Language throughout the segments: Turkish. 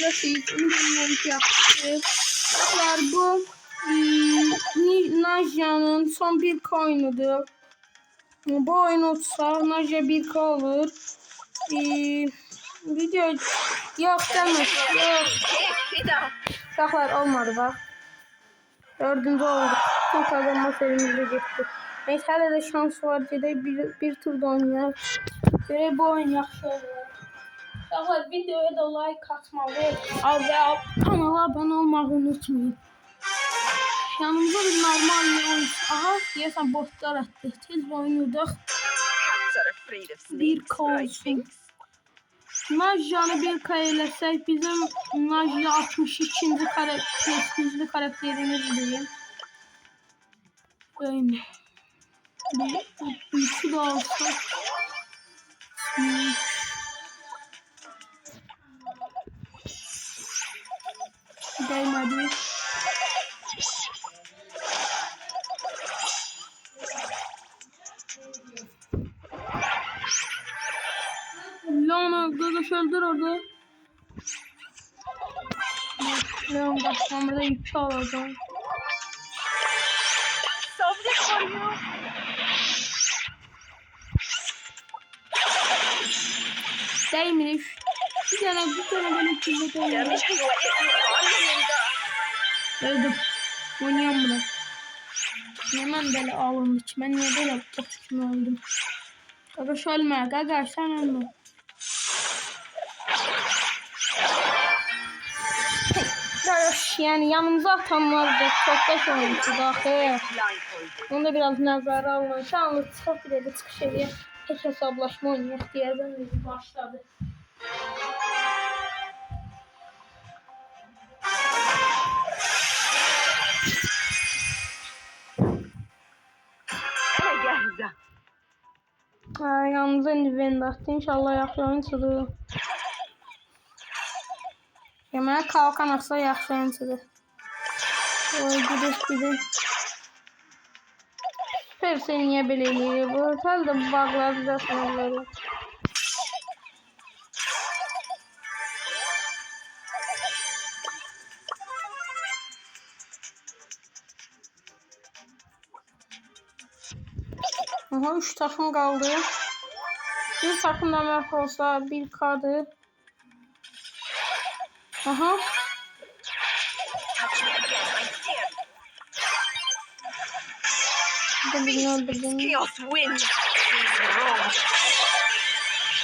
izleyeceksiniz. Ümidimden ki yaptık. Bu Najya'nın son bir oyunudur. Bu oyun olsa Najya bir olur. Video yok demez. Yok. Uşaqlar olmadı bak. 4-cü oldu. Tüm kazanma serimizde geçti. Neyse hələ də şans var. Gedək bir turda oynayaq. Görək bu oyun yaxşı olur. Uşaqlar videoya da like atmalı ve kanala abone olmağı unutmayın. Yanımda bir normal oyun. Aha deyəsən botlar attı. Tez oynayırdıq. Bir olsun. Najyanı bir eləsək bizim Najya 62-ci prestijli karakterimiz deyil. Böyle. Bir üçü de olsa. Değmedi. Leon'u da öldür orada. Leon baştan burada yükü alacağım. Değmiş. Bir tane benim kirli değmiş. Öldüm. Oynayalım bunu. Hemen böyle alın hiç. Ben niye böyle boşuna öldüm. Gagaş ölme. Gagaş sen ölme. Gagaş yani yanımıza atanlar da çok da oyuncu dahi. Onu da biraz nazara alın. Şu anlık çıkıp bir de çıkış ediyor. Tek hesaplaşma oynayaq diye ben başladı. Yalnız event attı. İnşallah yaxşı oyuncudur. Yeməyə kalkan atsa yaxşı oyuncudur. Oy gidir. Süperse niye belə eləyir? Bu hələ də bu bağlar bizə sınırları. Aha 3 takım kaldı. Bir takım da məhv olsa 1K'dır. Aha. Öldürdüm.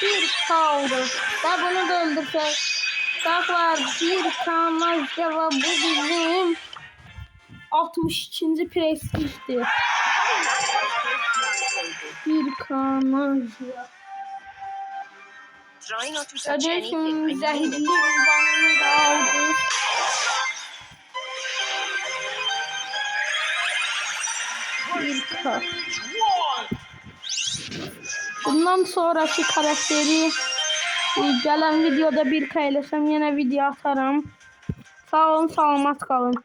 1K oldu. Da bunu da öldürsek. Saklar 1K Najya bu bizim 62. prestijdi. 1K Najya. Kardeşim zehirli ünvanını da aldı. Bundan sonraki karakteri gelen videoda 1K eləsəm yine video atarım. Sağ olun, salamat kalın.